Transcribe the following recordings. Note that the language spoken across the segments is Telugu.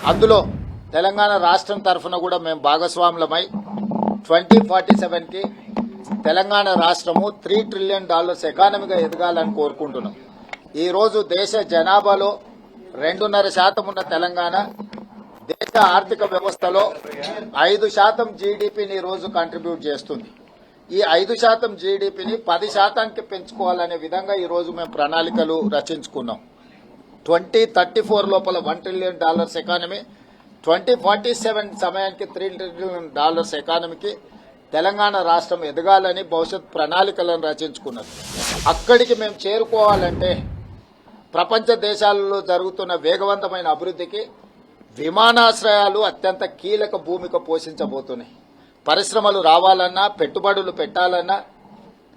అందులో తెలంగాణ రాష్ట్రం తరఫున కూడా మేము భాగస్వాములమై 2047కి తెలంగాణ రాష్ట్రము $3 ట్రిలియన్ ఎకానమీగా ఎదగాలని కోరుకుంటున్నాం. ఈరోజు దేశ జనాభాలో 2.5% ఉన్న తెలంగాణ దేశ ఆర్థిక వ్యవస్థలో 5% జీడీపీని రోజు కంట్రిబ్యూట్ చేస్తుంది. ఈ 5% జీడీపీని 10%కి పెంచుకోవాలనే విధంగా ఈరోజు మేము ప్రణాళికలు రచించుకున్నాం. 2034 లోపల $1 ట్రిలియన్ ఎకానమీ, 2047 సమయానికి $3 ట్రిలియన్ ఎకానమీకి తెలంగాణ రాష్ట్రం ఎదగాలని భవిష్యత్ ప్రణాళికలను రచించుకున్నది. అక్కడికి మేము చేరుకోవాలంటే ప్రపంచ దేశాలలో జరుగుతున్న వేగవంతమైన అభివృద్ధికి విమానాశ్రయాలు అత్యంత కీలక భూమిక పోషించబోతున్నాయి. పరిశ్రమలు రావాలన్నా, పెట్టుబడులు పెట్టాలన్నా,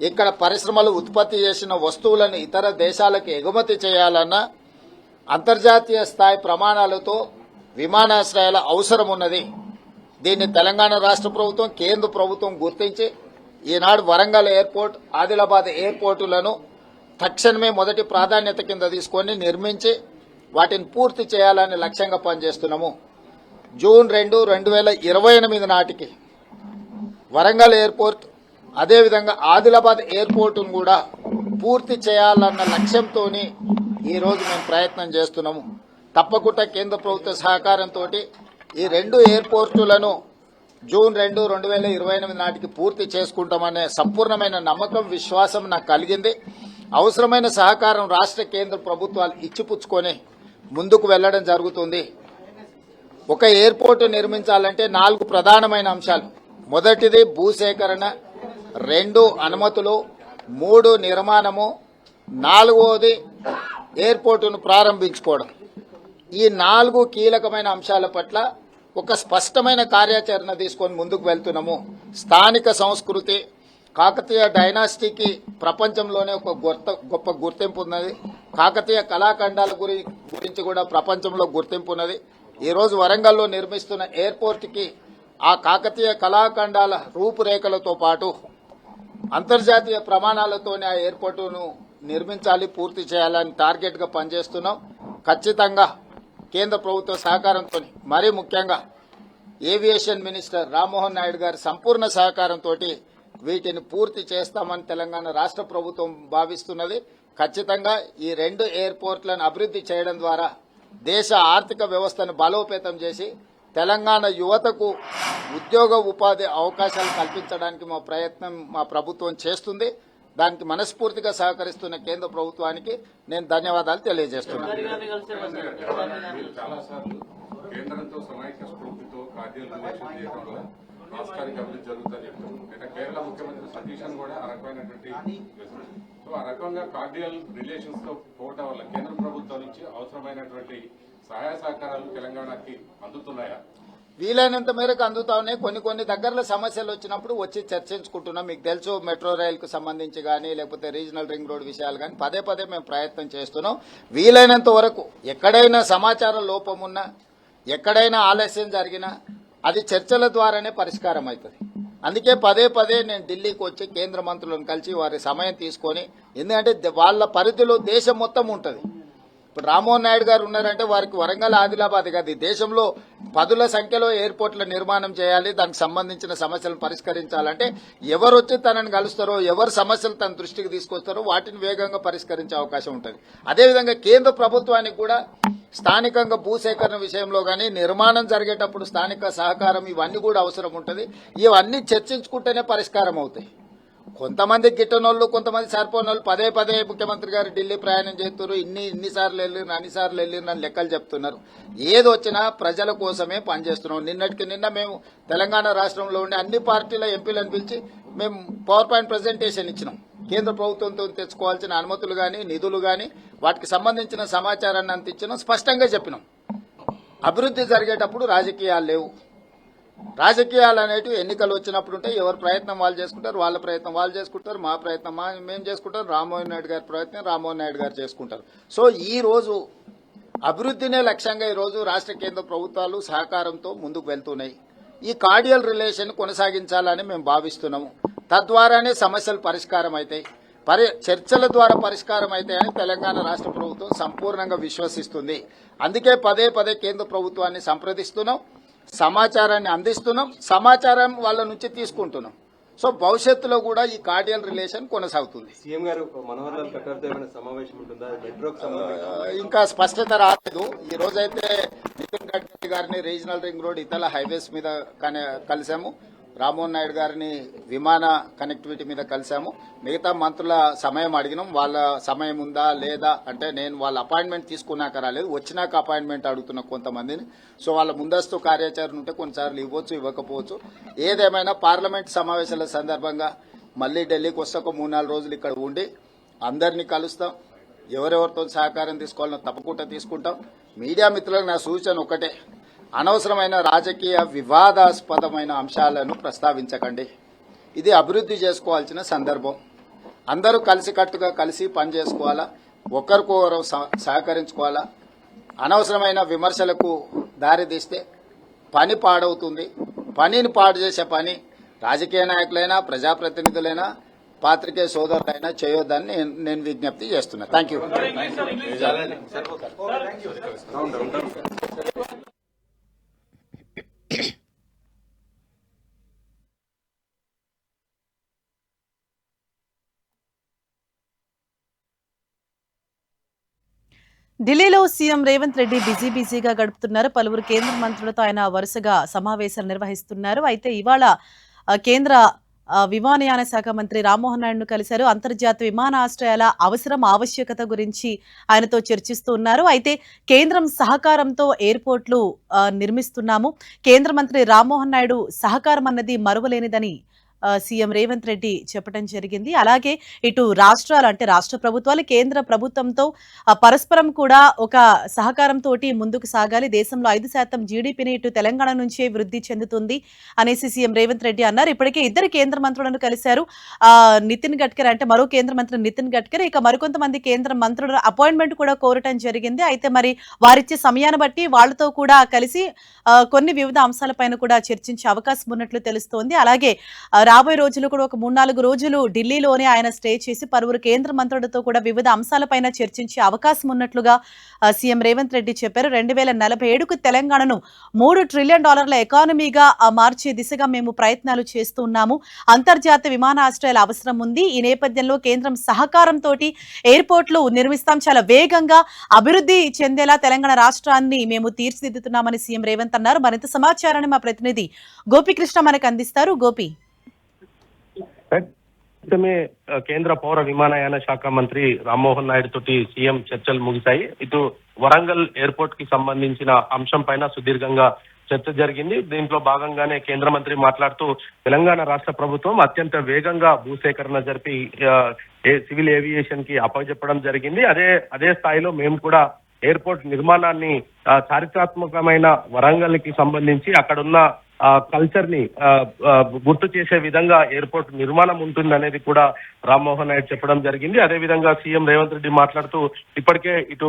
ఇక్కడ పరిశ్రమలు ఉత్పత్తి చేసిన వస్తువులను ఇతర దేశాలకు ఎగుమతి చేయాలన్నా అంతర్జాతీయ స్థాయి ప్రమాణాలతో విమానాశ్రయాల అవసరం ఉన్నది. దీన్ని తెలంగాణ రాష్ట్ర ప్రభుత్వం, కేంద్ర ప్రభుత్వం గుర్తించి ఈనాడు వరంగల్ ఎయిర్పోర్ట్, ఆదిలాబాద్ ఎయిర్పోర్టులను తక్షణమే మొదటి ప్రాధాన్యత కింద తీసుకొని నిర్మించి వాటిని పూర్తి చేయాలని లక్ష్యంగా పనిచేస్తున్నాము. జూన్ 2, 2028 నాటికి వరంగల్ ఎయిర్పోర్ట్, అదేవిధంగా ఆదిలాబాద్ ఎయిర్పోర్టును కూడా పూర్తి చేయాలన్న లక్ష్యంతో ఈరోజు మేము ప్రయత్నం చేస్తున్నాము. తప్పకుండా కేంద్ర ప్రభుత్వ సహకారంతో ఈ 2 ఎయిర్పోర్టులను జూన్ 2, 2028 నాటికి పూర్తి చేసుకుంటామనే సంపూర్ణమైన నమ్మకం, విశ్వాసం నాకు కలిగింది. అవసరమైన సహకారం రాష్ట్ర కేంద్ర ప్రభుత్వాలు ఇచ్చిపుచ్చుకొని ముందుకు వెళ్లడం జరుగుతుంది. ఒక ఎయిర్పోర్టు నిర్మించాలంటే 4 ప్రధానమైన అంశాలు. మొదటిది భూసేకరణ, 2 అనుమతులు, 3 నిర్మాణము, 4వది ఎయిర్పోర్టును ప్రారంభించుకోవడం. ఈ 4 కీలకమైన అంశాల పట్ల ఒక స్పష్టమైన కార్యాచరణ తీసుకొని ముందుకు వెళ్తున్నాము. స్థానిక సంస్కృతి, కాకతీయ డైనాసిటీకి ప్రపంచంలోనే ఒక గొప్ప గుర్తింపు ఉన్నది. కాకతీయ కళాఖండాల గురించి కూడా ప్రపంచంలో గుర్తింపు ఉన్నది. ఈరోజు వరంగల్లో నిర్మిస్తున్న ఎయిర్పోర్ట్కి ఆ కాకతీయ కళాఖండాల రూపురేఖలతో పాటు అంతర్జాతీయ ప్రమాణాలతోనే ఆ ఎయిర్పోర్టును నిర్మించాలి, పూర్తి చేయాలని టార్గెట్గా పనిచేస్తున్నాం. ఖచ్చితంగా కేంద్ర ప్రభుత్వ సహకారంతో, మరీ ముఖ్యంగా ఏవియేషన్ మినిస్టర్ రామ్మోహన్ నాయుడు గారి సంపూర్ణ సహకారంతో వీటిని పూర్తి చేస్తామని తెలంగాణ రాష్ట్ర ప్రభుత్వం భావిస్తున్నది. ఖచ్చితంగా ఈ 2 ఎయిర్పోర్ట్లను అభివృద్ధి చేయడం ద్వారా దేశ ఆర్థిక వ్యవస్థను బలోపేతం చేసి తెలంగాణ యువతకు ఉద్యోగ ఉపాధి అవకాశాలు కల్పించడానికి మా ప్రభుత్వం చేస్తుంది. దానికి మనస్ఫూర్తిగా సహకరిస్తున్న కేంద్ర ప్రభుత్వానికి నేను ధన్యవాదాలు తెలియజేస్తున్నాను. కేంద్రంతో సమైక్య స్ఫూర్తితో కార్డియల్ రిలేషన్ చేయడం వల్ల రాష్ట్రానికి అభివృద్ధి జరుగుతుందని చెప్తారు. అయితే కేరళ ముఖ్యమంత్రి సతీశన్ కూడా ఆ రకమైనటువంటి సో ఆ రకంగా కార్డియల్ రిలేషన్స్ తో పోవడం వల్ల కేంద్ర ప్రభుత్వం నుంచి అవసరమైనటువంటి సహాయ సహకారాలు తెలంగాణకి అందుతున్నాయా? వీలైనంత మేరకు అందుతా ఉన్నాయి. కొన్ని దగ్గరలో సమస్యలు వచ్చినప్పుడు వచ్చి చర్చించుకుంటున్నాం. మీకు తెలుసు, మెట్రో రైలుకు సంబంధించి కానీ లేకపోతే రీజనల్ రింగ్ రోడ్ విషయాలు కానీ పదే మేము ప్రయత్నం చేస్తున్నాం. వీలైనంత వరకు ఎక్కడైనా సమాచార లోపం ఉన్నా, ఎక్కడైనా ఆలస్యం జరిగినా అది చర్చల ద్వారానే పరిష్కారం అవుతుంది. అందుకే పదే నేను ఢిల్లీకి వచ్చి కేంద్ర మంత్రులను కలిసి వారి సమయం తీసుకొని, ఎందుకంటే వాళ్ళ పరిధిలో దేశం మొత్తం ఉంటుంది. ఇప్పుడు రామ్మోహన్ నాయుడు గారు ఉన్నారంటే వారికి వరంగల్, ఆదిలాబాద్ కాదు, దేశంలో 10ల సంఖ్యలో ఎయిర్పోర్ట్ల నిర్మాణం చేయాలి. దానికి సంబంధించిన సమస్యలను పరిష్కరించాలంటే ఎవరు వచ్చి తనని కలుస్తారో, ఎవరు సమస్యలు తన దృష్టికి తీసుకొస్తారో వాటిని వేగంగా పరిష్కరించే అవకాశం ఉంటుంది. అదేవిధంగా కేంద్ర ప్రభుత్వానికి కూడా స్థానికంగా భూసేకరణ విషయంలో కానీ, నిర్మాణం జరిగేటప్పుడు స్థానిక సహకారం, ఇవన్నీ కూడా అవసరం ఉంటుంది. ఇవన్నీ చర్చించుకుంటేనే పరిష్కారం అవుతాయి. కొంతమంది గిట్టనోళ్ళు, కొంతమంది సరిపోనోళ్ళు పదే ముఖ్యమంత్రి గారు ఢిల్లీ ప్రయాణం చేస్తున్నారు, ఇన్నిసార్లు వెళ్ళిరు, అన్నిసార్లు వెళ్ళిరు అని లెక్కలు చెప్తున్నారు. ఏది వచ్చినా ప్రజల కోసమే పనిచేస్తున్నాం. నిన్నటికి నిన్న మేము తెలంగాణ రాష్ట్రంలో ఉండే అన్ని పార్టీల ఎంపీలను పిలిచి మేము పవర్ పాయింట్ ప్రజెంటేషన్ ఇచ్చినాం. కేంద్ర ప్రభుత్వంతో తెచ్చుకోవాల్సిన అనుమతులు కానీ, నిధులు కానీ, వాటికి సంబంధించిన సమాచారాన్ని అంత ఇచ్చినాం. స్పష్టంగా చెప్పినాం, అభివృద్ధి జరిగేటప్పుడు రాజకీయాలు లేవు. రాజకీయాలు అనేటివి ఎన్నికలు వచ్చినప్పుడు ఉంటాయి. ఎవరి ప్రయత్నం వాళ్ళు చేసుకుంటారు, వాళ్ళ ప్రయత్నం వాళ్ళు చేసుకుంటారు, మా ప్రయత్నం మేము చేసుకుంటాం, రామ్మోహన్ నాయుడు గారి ప్రయత్నం రామ్మోహన్ నాయుడు గారు చేసుకుంటారు. సో ఈ రోజు అభివృద్ధినే లక్ష్యంగా ఈరోజు రాష్ట్ర కేంద్ర ప్రభుత్వాలు సహకారంతో ముందుకు వెళ్తున్నాయి. ఈ కార్డియల్ రిలేషన్ కొనసాగించాలని మేము భావిస్తున్నాము. తద్వారానే సమస్యలు పరిష్కారం అవుతాయి. చర్చల ద్వారా పరిష్కారం అవుతాయని తెలంగాణ రాష్ట్ర ప్రభుత్వం సంపూర్ణంగా విశ్వసిస్తుంది. అందుకే పదే పదే కేంద్ర ప్రభుత్వాన్ని సంప్రదిస్తున్నాం, సమాచారాన్ని అందిస్తున్నాం, సమాచారం వాళ్ళ నుంచి తీసుకుంటున్నాం. సో భవిష్యత్తులో కూడా ఈ కార్డియల్ రిలేషన్ కొనసాగుతుంది. సీఎం గారు మనోహర్ లాల్ ఖట్టర్ ఏమైనా సమావేశం ఉంటుందా మెట్రోకి సంబంధించి? ఇంకా స్పష్టత రాలేదు. ఈ రోజైతే నితిన్ గడ్కరీ గారిని రీజనల్ రింగ్ రోడ్ ఇతర హైవేస్ మీద కలిసాము, రామ్మోహన్ నాయుడు గారిని విమాన కనెక్టివిటీ మీద కలిసాము. మిగతా మంత్రుల సమయం అడిగినాం. వాళ్ళ సమయం ఉందా లేదా అంటే నేను వాళ్ళ అపాయింట్మెంట్ తీసుకున్నాక రాలేదు, వచ్చినాక అపాయింట్మెంట్ అడుగుతున్న కొంతమందిని. సో వాళ్ళ ముందస్తు కార్యాచరణ ఉంటే కొన్నిసార్లు ఇవ్వచ్చు, ఇవ్వకపోవచ్చు. ఏదేమైనా పార్లమెంట్ సమావేశాల సందర్భంగా మళ్లీ ఢిల్లీకి వస్తే ఒక 3-4 రోజులు ఇక్కడ ఉండి అందరినీ కలుస్తాం. ఎవరెవరితో సహకారం తీసుకోవాలో తప్పకుండా తీసుకుంటాం. మీడియా మిత్రులకు నా సూచన ఒకటే, అనవసరమైన రాజకీయ వివాదాస్పదమైన అంశాలను ప్రస్తావించకండి. ఇది అభివృద్ధి చేసుకోవాల్సిన సందర్భం. అందరూ కలిసికట్టుగా కలిసి పనిచేసుకోవాలా, ఒకరికొకరు సహకరించుకోవాలా. అనవసరమైన విమర్శలకు దారితీస్తే పని పాడవుతుంది. పనిని పాడు చేసే పని రాజకీయ నాయకులైనా ప్రజాప్రతినిధులైనా పాత్రికేయ సోదరులైనా చేయొద్దని నేను విజ్ఞప్తి చేస్తున్నా. Thank you. ఢిల్లీలో సీఎం రేవంత్ రెడ్డి బిజీగా గడుపుతున్నారు. పలువురు కేంద్ర మంత్రులతో ఆయన వరుసగా సమావేశాలు నిర్వహిస్తున్నారు. అయితే ఇవాళ కేంద్ర విమానయాన శాఖ మంత్రి రామ్మోహన్ నాయుడును కలిశారు. అంతర్జాతీయ విమానాశ్రయాల అవసరం ఆవశ్యకత గురించి ఆయనతో చర్చిస్తూ ఉన్నారు. అయితే కేంద్రం సహకారంతో ఎయిర్పోర్ట్లు నిర్మిస్తున్నాము. కేంద్ర మంత్రి రామ్మోహన్ నాయుడు సహకారం అన్నది మరువలేనిదని సీఎం రేవంత్ రెడ్డి చెప్పడం జరిగింది. అలాగే ఇటు రాష్ట్రాలు అంటే రాష్ట్ర ప్రభుత్వాలు కేంద్ర ప్రభుత్వంతో పరస్పరం కూడా ఒక సహకారంతో ముందుకు సాగాలి. దేశంలో 5% జీడీపీని ఇటు తెలంగాణ నుంచే వృద్ధి చెందుతుంది అనేసి సీఎం రేవంత్ రెడ్డి అన్నారు. ఇప్పటికే 2 కేంద్ర మంత్రులను కలిశారు. నితిన్ గడ్కరీ అంటే మరో కేంద్ర మంత్రి నితిన్ గడ్కరీ, ఇక మరికొంతమంది కేంద్ర మంత్రుల అపాయింట్మెంట్ కూడా కోరటం జరిగింది. అయితే మరి వారిచ్చే సమయాన్ని బట్టి వాళ్లతో కూడా కలిసి కొన్ని వివిధ అంశాలపైన కూడా చర్చించే అవకాశం ఉన్నట్లు తెలుస్తోంది. అలాగే రాబోయే రోజులు కూడా ఒక 3-4 రోజులు ఢిల్లీలోనే ఆయన స్టే చేసి పలువురు కేంద్ర మంత్రులతో కూడా వివిధ అంశాలపైన చర్చించే అవకాశం ఉన్నట్లుగా సీఎం రేవంత్ రెడ్డి చెప్పారు. 2047కు తెలంగాణను $3 ట్రిలియన్ ఎకానమీగా మార్చే దిశగా మేము ప్రయత్నాలు చేస్తున్నాము. అంతర్జాతీయ విమానాశ్రయాల అవసరం ఉంది. ఈ నేపథ్యంలో కేంద్రం సహకారంతో ఎయిర్పోర్ట్లు నిర్మిస్తాం. చాలా వేగంగా అభివృద్ధి చెందేలా తెలంగాణ రాష్ట్రాన్ని మేము తీర్చిదిద్దుతున్నామని సీఎం రేవంత్ అన్నారు. మరింత సమాచారాన్ని మా ప్రతినిధి గోపికృష్ణ మనకు అందిస్తారు. గోపి, కేంద్ర పౌర విమానయాన శాఖ మంత్రి రామ్మోహన్ నాయుడు తోటి సీఎం చర్చలు ముగిశాయి. ఇటు వరంగల్ ఎయిర్పోర్ట్ కి సంబంధించిన అంశం పైన సుదీర్ఘంగా చర్చ జరిగింది. దీంట్లో భాగంగానే కేంద్ర మంత్రి మాట్లాడుతూ తెలంగాణ రాష్ట్ర ప్రభుత్వం అత్యంత వేగంగా భూసేకరణ జరిపి సివిల్ ఏవియేషన్ కి అప్పచెప్పడం జరిగింది. అదే స్థాయిలో మేము కూడా ఎయిర్పోర్ట్ నిర్మాణాన్ని చారిత్రాత్మకమైన వరంగల్ కి సంబంధించి అక్కడున్న కల్చర్ ని గుర్తు చేసే విధంగా ఎయిర్పోర్ట్ నిర్మాణం ఉంటుంది అనేది కూడా రామ్మోహన్ నాయుడు చెప్పడం జరిగింది. అదేవిధంగా సీఎం రేవంత్ రెడ్డి మాట్లాడుతూ ఇప్పటికే ఇటు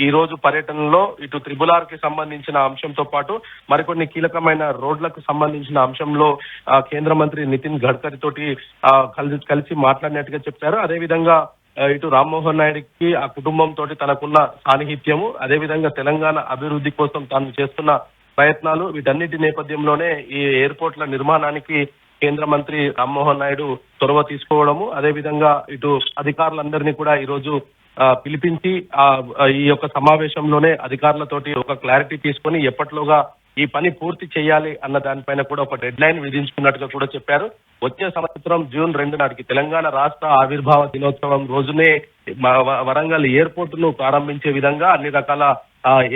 ఈ రోజు పర్యటనలో ఇటు త్రిబులార్ కి సంబంధించిన అంశంతో పాటు మరికొన్ని కీలకమైన రోడ్లకు సంబంధించిన అంశంలో కేంద్ర మంత్రి నితిన్ గడ్కరీ తోటి కలిసి మాట్లాడినట్టుగా చెప్పారు. అదేవిధంగా ఇటు రామ్మోహన్ నాయుడికి ఆ కుటుంబంతో తనకున్న సాన్నిహిత్యము, అదేవిధంగా తెలంగాణ అభివృద్ధి కోసం తాను చేస్తున్న ప్రయత్నాలు, వీటన్నిటి నేపథ్యంలోనే ఈ ఎయిర్పోర్ట్ల నిర్మాణానికి కేంద్ర మంత్రి రామ్మోహన్ నాయుడు చొరవ తీసుకోవడము, అదేవిధంగా ఇటు అధికారులందరినీ కూడా ఈ రోజు పిలిపించి ఈ యొక్క సమావేశంలోనే అధికారులతోటి ఒక క్లారిటీ తీసుకొని ఎప్పటిలోగా ఈ పని పూర్తి చేయాలి అన్న దానిపైన కూడా ఒక డెడ్ లైన్ విధించుకున్నట్టుగా కూడా చెప్పారు. వచ్చే సంవత్సరం జూన్ 2 నాటికి తెలంగాణ రాష్ట్ర ఆవిర్భావ దినోత్సవం రోజునే వరంగల్ ఎయిర్పోర్ట్ ను ప్రారంభించే విధంగా అన్ని రకాల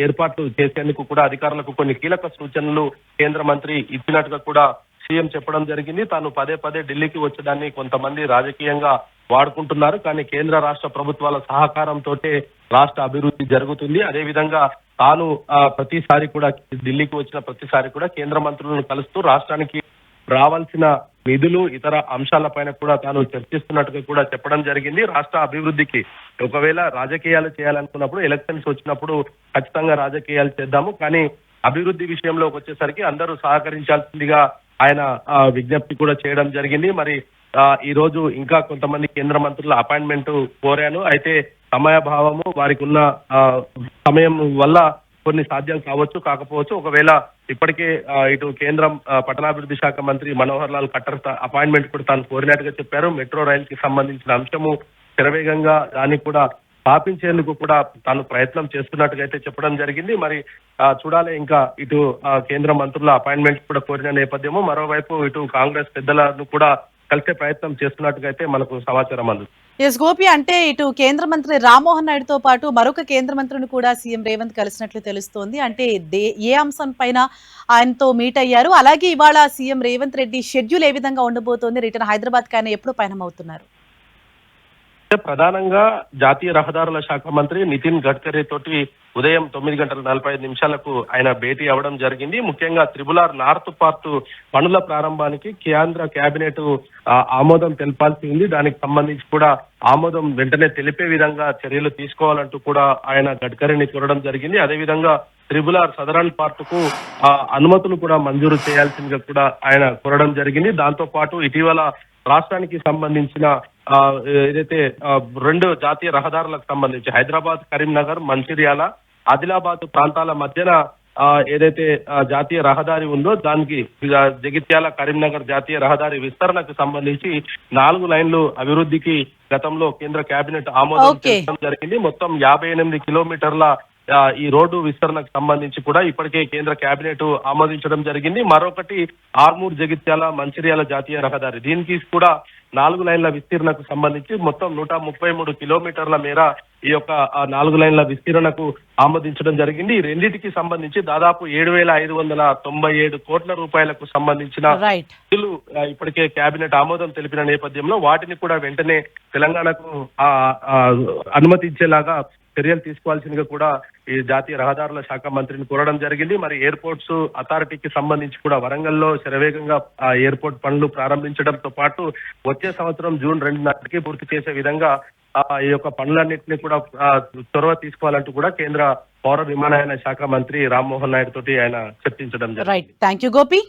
ఏర్పాట్లు చేసేందుకు కూడా అధికారులకు కొన్ని కీలక సూచనలు కేంద్ర మంత్రి ఇచ్చినట్టుగా కూడా సీఎం చెప్పడం జరిగింది. తాను పదే ఢిల్లీకి వచ్చేదాన్ని కొంతమంది రాజకీయంగా వాడుకుంటున్నారు, కానీ కేంద్ర రాష్ట్ర ప్రభుత్వాల సహకారంతో రాష్ట్ర అభివృద్ధి జరుగుతుంది. అదేవిధంగా తాను ప్రతిసారి కూడా ఢిల్లీకి వచ్చిన ప్రతిసారి కూడా కేంద్ర మంత్రులను కలుస్తూ రాష్ట్రానికి రావాల్సిన నిధులు ఇతర అంశాలపైన కూడా తాను చర్చిస్తున్నట్టుగా కూడా చెప్పడం జరిగింది. రాష్ట్ర అభివృద్ధికి ఒకవేళ రాజకీయాలు చేయాలనుకున్నప్పుడు ఎలక్షన్స్ వచ్చినప్పుడు ఖచ్చితంగా రాజకీయాలు చేద్దాము, కానీ అభివృద్ధి విషయంలోకి వచ్చేసరికి అందరూ సహకరించాల్సిందిగా ఆయన విజ్ఞప్తి కూడా చేయడం జరిగింది. మరి ఈ రోజు ఇంకా కొంతమంది కేంద్ర మంత్రుల అపాయింట్మెంట్ కోరాను. అయితే సమయాభావము వారికి ఉన్న సమయం వల్ల కొన్ని సాధ్యం కావచ్చు కాకపోవచ్చు. ఒకవేళ ఇప్పటికే ఇటు కేంద్రం పట్టణాభివృద్ధి శాఖ మంత్రి మనోహర్ లాల్ ఖట్టర్ అపాయింట్మెంట్ కూడా తాను కోరినట్టుగా చెప్పారు. మెట్రో రైల్ కి సంబంధించిన అంశము శరవేగంగా దాన్ని కూడా స్థాపించేందుకు కూడా తాను ప్రయత్నం చేస్తున్నట్టుగా అయితే చెప్పడం జరిగింది. మరి చూడాలి ఇంకా ఇటు కేంద్ర మంత్రుల అపాయింట్మెంట్ కూడా కోరిన నేపథ్యము, మరోవైపు ఇటు కాంగ్రెస్ పెద్దలను కూడా కలిసే ప్రయత్నం చేస్తున్నట్టుగా అయితే మనకు సమాచారం అందుతుంది. ఎస్ గోపి, అంటే ఇటు కేంద్ర మంత్రి రామ్మోహన్ నాయుడుతో పాటు మరొక కేంద్ర మంత్రిని కూడా సీఎం రేవంత్ కలిసినట్లు తెలుస్తోంది. అంటే ఏ అంశం పైన ఆయనతో మీట్ అయ్యారు, అలాగే ఇవాళ సీఎం రేవంత్ రెడ్డి షెడ్యూల్ ఏ విధంగా ఉండబోతోంది, రిటర్న్ హైదరాబాద్ కి ఆయన ఎప్పుడు పయనమవుతున్నారు? ప్రధానంగా జాతీయ రహదారుల శాఖ మంత్రి నితిన్ గడ్కరీ తోటి ఉదయం 9:45 ఆయన భేటీ అవ్వడం జరిగింది. ముఖ్యంగా త్రిబుల్-ఆర్ నార్త్ పార్ట్ పనుల ప్రారంభానికి కేంద్ర కేబినెట్ ఆమోదం తెలపాల్సి ఉంది. దానికి సంబంధించి కూడా ఆమోదం వెంటనే తెలిపే విధంగా చర్యలు తీసుకోవాలంటూ కూడా ఆయన గడ్కరీని కోరడం జరిగింది. అదేవిధంగా త్రిబుల్-ఆర్ సదరన్ పార్ట్ కు అనుమతులు కూడా మంజూరు చేయాల్సిందిగా కూడా ఆయన కోరడం జరిగింది. దాంతో పాటు ఇటీవల రాష్ట్రానికి సంబంధించిన ఏదైతే 2 జాతీయ రహదారులకు సంబంధించి హైదరాబాద్, కరీంనగర్, మంచిర్యాల, ఆదిలాబాద్ ప్రాంతాల మధ్యన ఏదైతే జాతీయ రహదారి ఉందో దానికి జగిత్యాల కరీంనగర్ జాతీయ రహదారి విస్తరణకు సంబంధించి 4 లైన్లు అభివృద్ధికి గతంలో కేంద్ర కేబినెట్ ఆమోదం చేయడం జరిగింది. మొత్తం 58 కిలోమీటర్ల ఈ రోడ్డు విస్తరణకు సంబంధించి కూడా ఇప్పటికే కేంద్ర కేబినెట్ ఆమోదించడం జరిగింది. మరొకటి ఆర్మూర్ జగిత్యాల మంచిర్యాల జాతీయ రహదారి, దీనికి కూడా 4 లైన్ల విస్తీర్ణకు సంబంధించి మొత్తం 133 కిలోమీటర్ల మేర ఈ యొక్క 4 లైన్ల విస్తీర్ణకు ఆమోదించడం జరిగింది. ఈ రెండింటికి సంబంధించి దాదాపు 7,597 కోట్ల రూపాయలకు సంబంధించిన నిధులు ఇప్పటికే కేబినెట్ ఆమోదం తెలిపిన నేపథ్యంలో వాటిని కూడా వెంటనే తెలంగాణకు అనుమతించేలాగా చర్యలు తీసుకోవాల్సిందిగా కూడా ఈ జాతీయ రహదారుల శాఖ మంత్రిని కోరడం జరిగింది. మరి ఎయిర్పోర్ట్స్ అథారిటీకి సంబంధించి కూడా వరంగల్లో శరవేగంగా ఎయిర్పోర్ట్ పనులు ప్రారంభించడంతో పాటు వచ్చే సంవత్సరం జూన్ 2 నాటికి పూర్తి చేసే విధంగా ఈ యొక్క పనులన్నింటినీ కూడా చొరవ తీసుకోవాలంటూ కూడా కేంద్ర పౌర విమానయాన శాఖ మంత్రి రామ్మోహన్ నాయుడు తోటి ఆయన చర్చించడం జరిగింది. Right, thank you Gopi.